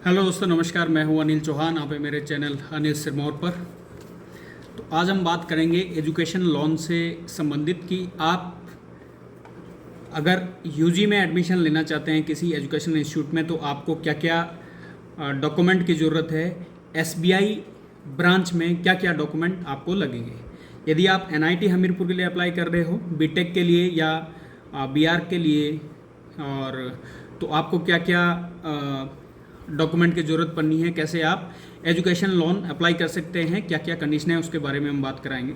Hello दोस्तों, नमस्कार। मैं हूं अनिल चौहान। आप है मेरे चैनल अनिल सिरमौर पर। तो आज हम बात करेंगे एजुकेशन लोन से संबंधित कि आप अगर यूजी में एडमिशन लेना चाहते हैं किसी एजुकेशन इंस्टीट्यूट में तो आपको क्या क्या डॉक्यूमेंट की ज़रूरत है, एसबीआई ब्रांच में क्या क्या डॉक्यूमेंट आपको लगेंगे। यदि आप एनआईटी हमीरपुर के लिए अप्लाई कर रहे हो, बीटेक के लिए या बीआर के लिए, और तो आपको क्या क्या डॉक्यूमेंट की ज़रूरत पड़नी है, कैसे आप एजुकेशन लोन अप्लाई कर सकते हैं, क्या क्या कंडीशन है, उसके बारे में हम बात कराएंगे।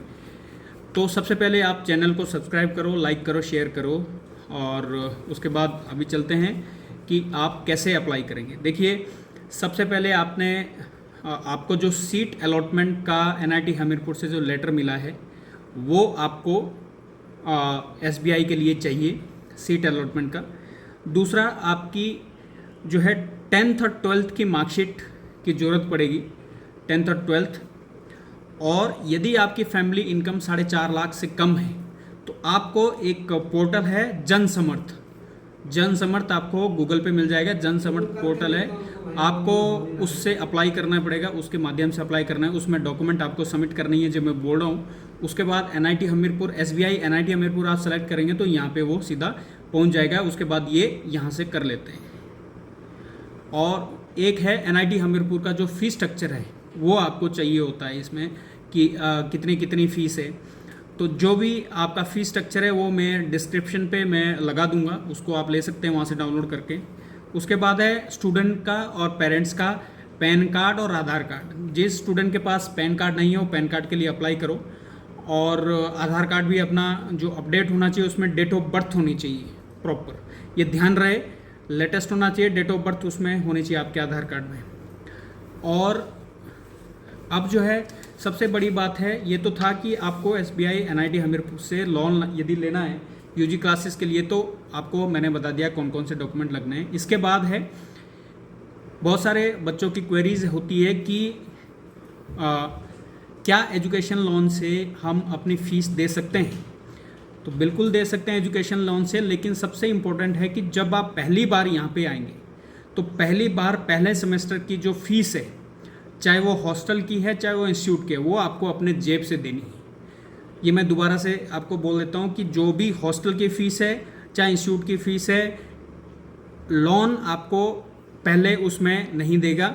तो सबसे पहले आप चैनल को सब्सक्राइब करो, लाइक करो, शेयर करो, और उसके बाद अभी चलते हैं कि आप कैसे अप्लाई करेंगे। देखिए, सबसे पहले आपको जो सीट अलॉटमेंट का एनआईटी हमीरपुर से जो लेटर मिला है वो आपको एसबीआई के लिए चाहिए, सीट अलॉटमेंट का। दूसरा, आपकी जो है 10th और 12th की मार्कशीट की ज़रूरत पड़ेगी, 10th और 12th। और यदि आपकी फैमिली इनकम 4.5 लाख से कम है तो आपको एक पोर्टल है जन समर्थ आपको गूगल पे मिल जाएगा। जन समर्थ पोर्टल है, आपको उससे अप्लाई करना पड़ेगा, उसके माध्यम से अप्लाई करना है। उसमें डॉक्यूमेंट आपको सबमिट करनी है जो मैं बोल रहा हूँ। उसके बाद NIT Hamirpur, SBI NIT Hamirpur आप सेलेक्ट करेंगे तो यहाँ पे वो सीधा पहुँच जाएगा। उसके बाद ये यहाँ से कर लेते हैं। और एक है एनआईटी हमीरपुर का जो फीस स्ट्रक्चर है वो आपको चाहिए होता है इसमें कि कितनी कितनी फ़ीस है। तो जो भी आपका फ़ीस स्ट्रक्चर है वो मैं डिस्क्रिप्शन पे मैं लगा दूंगा, उसको आप ले सकते हैं वहाँ से डाउनलोड करके। उसके बाद है स्टूडेंट का और पेरेंट्स का पैन कार्ड और आधार कार्ड। जिस स्टूडेंट के पास पैन कार्ड नहीं है वो पैन कार्ड के लिए अप्लाई करो, और आधार कार्ड भी अपना जो अपडेट होना चाहिए उसमें डेट ऑफ बर्थ होनी चाहिए प्रॉपर, ये ध्यान रहे। लेटेस्ट होना चाहिए डेट ऑफ बर्थ, उसमें होनी चाहिए आपके आधार कार्ड में। और अब जो है सबसे बड़ी बात है, ये तो था कि आपको एसबीआई एनआईटी हमीरपुर से लोन यदि लेना है यूजी क्लासेस के लिए, तो आपको मैंने बता दिया कौन कौन से डॉक्यूमेंट लगने हैं। इसके बाद है, बहुत सारे बच्चों की क्वेरीज होती है कि क्या एजुकेशन लोन से हम अपनी फ़ीस दे सकते हैं। तो बिल्कुल दे सकते हैं एजुकेशन लोन से, लेकिन सबसे इम्पोर्टेंट है कि जब आप पहली बार यहाँ पे आएंगे तो पहली बार पहले सेमेस्टर की जो फीस है, चाहे वो हॉस्टल की है चाहे वो इंस्टीट्यूट की है, वो आपको अपने जेब से देनी है। ये मैं दोबारा से आपको बोल देता हूँ कि जो भी हॉस्टल की फ़ीस है चाहे इंस्टीट्यूट की फ़ीस है, लोन आपको पहले उसमें नहीं देगा।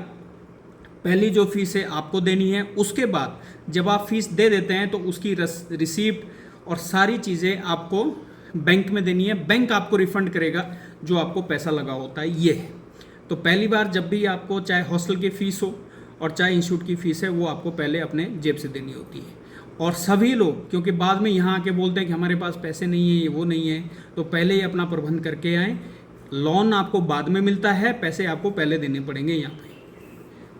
पहली जो फ़ीस है आपको देनी है। उसके बाद जब आप फ़ीस दे देते हैं तो उसकी रिसीप्ट और सारी चीज़ें आपको बैंक में देनी है। बैंक आपको रिफ़ंड करेगा जो आपको पैसा लगा होता है, ये है। तो पहली बार जब भी आपको चाहे हॉस्टल की फ़ीस हो और चाहे इंस्टीट्यूट की फ़ीस है, वो आपको पहले अपने जेब से देनी होती है। और सभी लोग, क्योंकि बाद में यहाँ आके बोलते हैं कि हमारे पास पैसे नहीं है, ये वो नहीं है, तो पहले ही अपना प्रबंध करके आएँ। लोन आपको बाद में मिलता है, पैसे आपको पहले देने पड़ेंगे यहाँ पे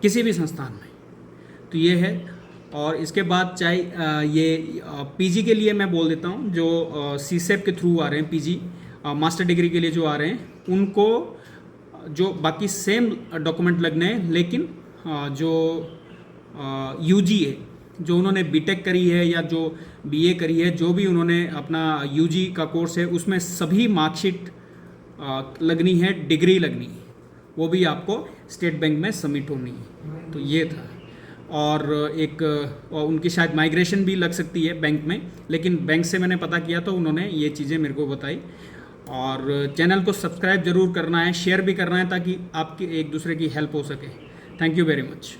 किसी भी संस्थान में। तो ये है। और इसके बाद चाहे ये पीजी के लिए मैं बोल देता हूँ, जो सीसेप के थ्रू आ रहे हैं पीजी मास्टर डिग्री के लिए जो आ रहे हैं, उनको जो बाकी सेम डॉक्यूमेंट लगने हैं, लेकिन जो यूजी है, जो उन्होंने बीटेक करी है या जो बीए करी है, जो भी उन्होंने अपना यूजी का कोर्स है, उसमें सभी मार्कशीट लगनी है, डिग्री लगनी है, वो भी आपको स्टेट बैंक में सबमिट होनी है। तो ये था। और एक उनकी शायद माइग्रेशन भी लग सकती है बैंक में, लेकिन बैंक से मैंने पता किया तो उन्होंने ये चीज़ें मेरे को बताई। और चैनल को सब्सक्राइब ज़रूर करना है, शेयर भी करना है, ताकि आपकी एक दूसरे की हेल्प हो सके। Thank you very much.